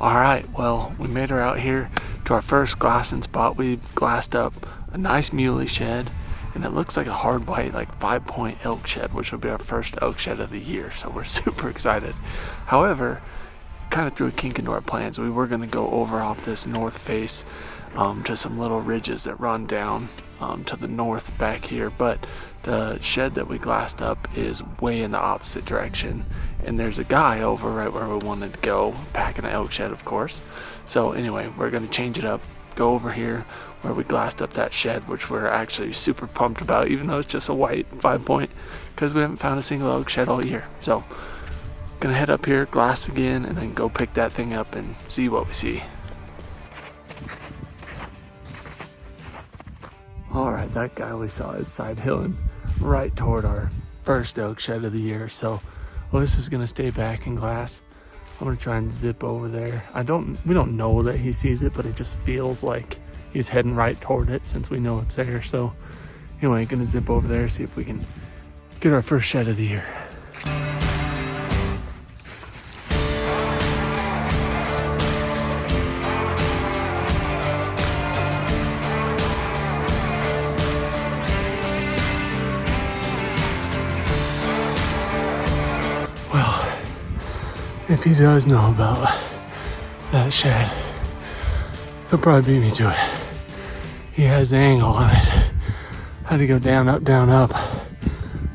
All right, well, we made her out here to our first glassing spot. We glassed up a nice muley shed, and it looks like a hard white, like 5-point elk shed, which will be our first elk shed of the year. So we're super excited. However, kind of threw a kink into our plans. We were gonna go over off this north face to some little ridges that run down to the north back here, but the shed that we glassed up is way in the opposite direction, and there's a guy over right where we wanted to go, packing an elk shed, of course. So anyway, we're gonna change it up, go over here where we glassed up that shed, which we're actually super pumped about, even though it's just a white 5-point, because we haven't found a single elk shed all year. So gonna head up here, glass again, and then go pick that thing up and see what we see. All right, that guy we saw is side hilling right toward our first elk shed of the year. So Alyssa's gonna stay back in glass. I'm gonna try and zip over there. We don't know that he sees it, but it just feels like he's heading right toward it since we know it's there. So anyway, gonna zip over there, see if we can get our first shed of the year. If he does know about that shed, he'll probably beat me to it. He has the angle on it. Had to go down, up,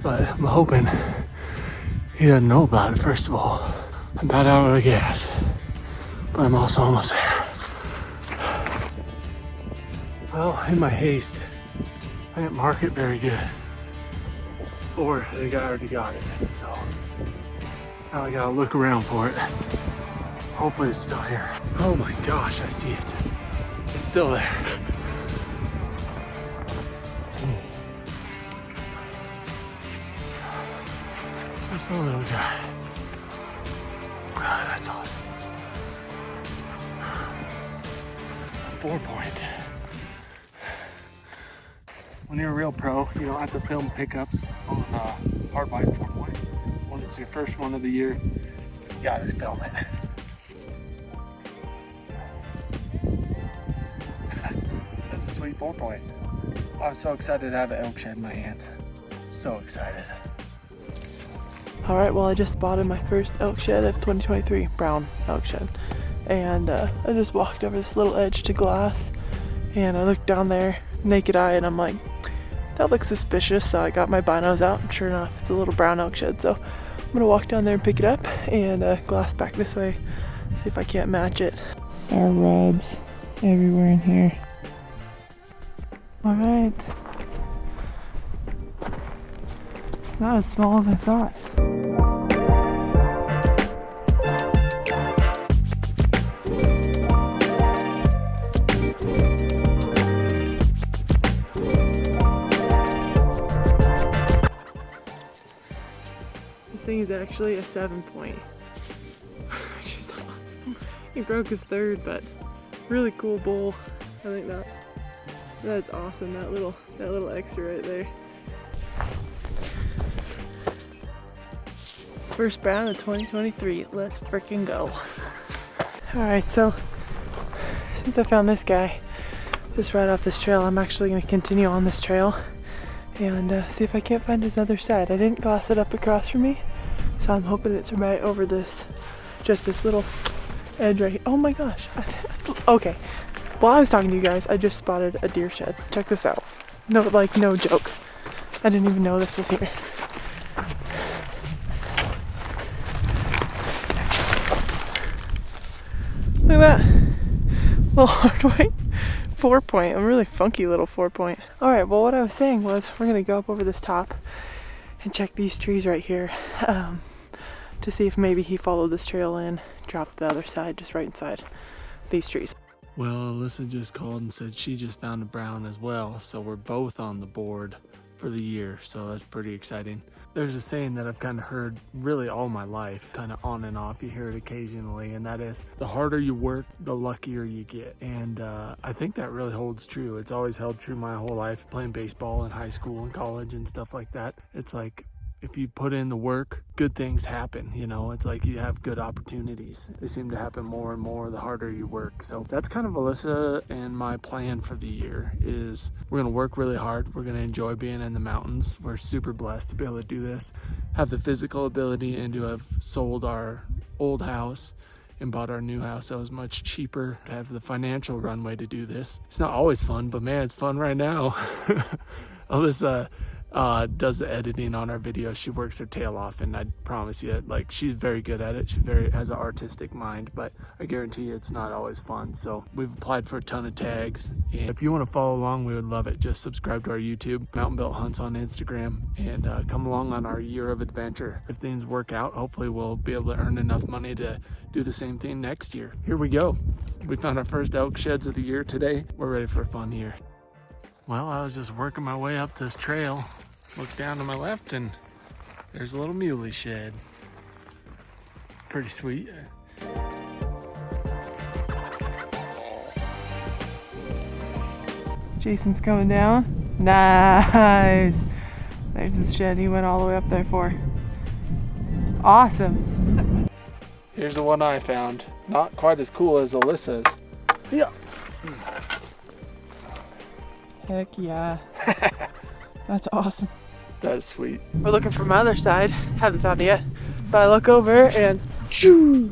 but I'm hoping he doesn't know about it. First of all, I'm about out of the gas, but I'm also almost there. Well, in my haste, I didn't mark it very good, or the guy already got it, so now I gotta look around for it. Hopefully it's still here. Oh my gosh, I see it. It's still there. Just a little guy. Oh, that's awesome. A 4-point. When you're a real pro, you don't have to film pickups on hard white 4-point. When it's your first one of the year, you gotta film it. That's a sweet 4-point. I was so excited to have an elk shed in my hands. So excited. All right, well, I just spotted my first elk shed of 2023, brown elk shed. And I just walked over this little edge to glass, and I looked down there, naked eye, and I'm like, that looks suspicious. So I got my binos out, and sure enough, it's a little brown elk shed. So I'm gonna walk down there and pick it up and glass back this way, see if I can't match it. There are rubs everywhere in here. All right. It's not as small as I thought. This thing is actually a 7-point, which is awesome. He broke his third, but really cool bull. I think that's awesome. That little extra right there. First brown of 2023. Let's frickin' go. All right, so since I found this guy just right off this trail, I'm actually gonna continue on this trail and see if I can't find his other side. I didn't glass it up across from me, so I'm hoping it's right over this, just this little edge right here. Oh my gosh. Okay, while I was talking to you guys, I just spotted a deer shed. Check this out. No, like, no joke. I didn't even know this was here. Look at that. Little hard white 4-point. A really funky little 4-point. Alright, well, what I was saying was we're gonna go up over this top and check these trees right here to see if maybe he followed this trail in, dropped the other side just right inside these trees. Well, Alyssa just called and said she just found a brown as well, so we're both on the board for the year, so that's pretty exciting. There's a saying that I've kind of heard really all my life, kind of on and off, you hear it occasionally, and that is, the harder you work, the luckier you get. And I think that really holds true. It's always held true my whole life, playing baseball in high school and college and stuff like that. It's like, if you put in the work, good things happen. You know, it's like you have good opportunities. They seem to happen more and more the harder you work. So that's kind of Alyssa and my plan for the year is we're gonna work really hard. We're gonna enjoy being in the mountains. We're super blessed to be able to do this, have the physical ability, and to have sold our old house and bought our new house that was much cheaper, to have the financial runway to do this. It's not always fun, but man, it's fun right now. Alyssa does the editing on our videos. She works her tail off, and I promise you, like, she's very good at it. She has an artistic mind, but I guarantee you it's not always fun. So we've applied for a ton of tags, and if you want to follow along, we would love it. Just subscribe to our YouTube, Mountain Built Hunts on Instagram, and come along on our year of adventure. If things work out, hopefully we'll be able to earn enough money to do the same thing next year. Here we go. We found our first elk sheds of the year today. We're ready for a fun year. Well, I was just working my way up this trail. Look down to my left, and there's a little muley shed. Pretty sweet. Jason's coming down. Nice. There's his shed he went all the way up there for. Awesome. Here's the one I found. Not quite as cool as Alyssa's. Yeah. Heck yeah. That's awesome. That's sweet. We're looking for my other side. Haven't found it yet. But I look over and choo!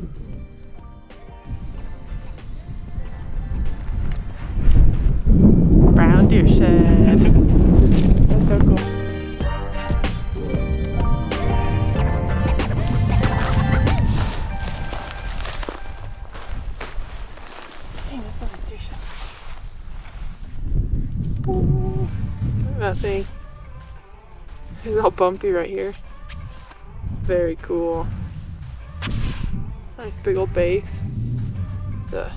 Brown deer shed. That's so cool. Dang, that's on the deer shed. Ooh, look at that thing. It's all bumpy right here. Very cool. Nice big old base. It's a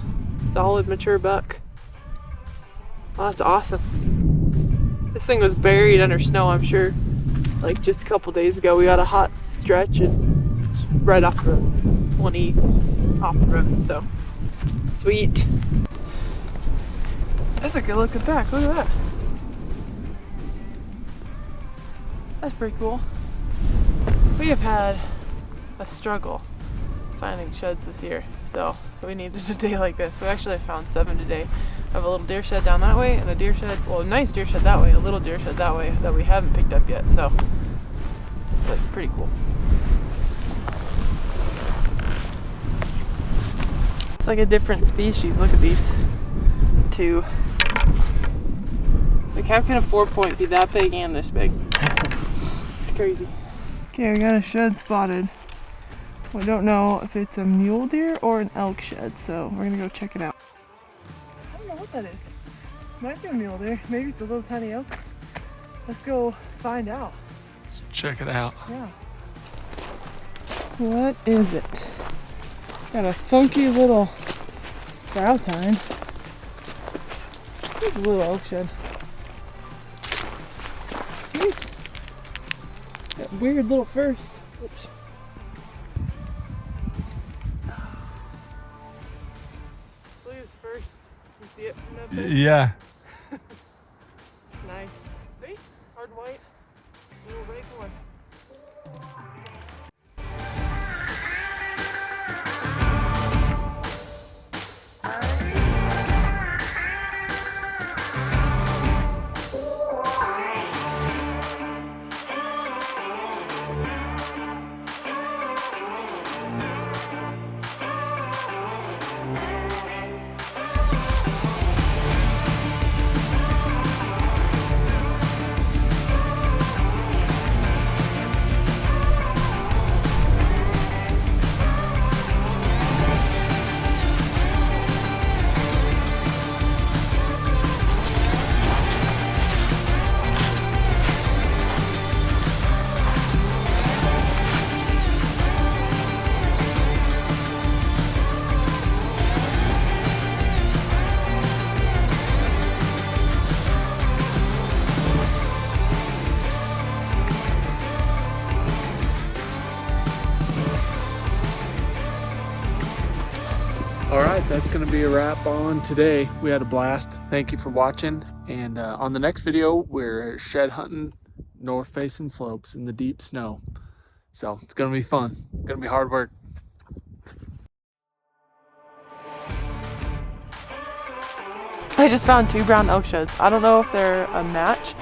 solid mature buck. Oh, that's awesome. This thing was buried under snow, I'm sure. Like just a couple days ago, we got a hot stretch and it's right off the road. 20 off the road, so sweet. That's a good looking back. Look at that. That's pretty cool. We have had a struggle finding sheds this year, so we needed a day like this. We actually found 7 today. I have a little deer shed down that way and a deer shed, well, a nice deer shed that way, a little deer shed that way that we haven't picked up yet, so it's like pretty cool. It's like a different species. Look at these two. Like, how can a 4-point be that big and this big? It's crazy. Okay, we got a shed spotted. We don't know if it's a mule deer or an elk shed, so we're gonna go check it out. I don't know what that is. Might be a mule deer. Maybe it's a little tiny elk. Let's go find out. Let's check it out. Yeah. What is it? Got a funky little brow tine. It's a little elk shed. Sweet. Got weird little furs. Oops. Look at his first. You see it from up there? Yeah. Nice. See? Hard white. Little raghorn. Alright, that's going to be a wrap on today. We had a blast. Thank you for watching. And on the next video, we're shed hunting north facing slopes in the deep snow. So it's gonna be fun. Gonna be hard work. I just found 2 brown elk sheds. I don't know if they're a match,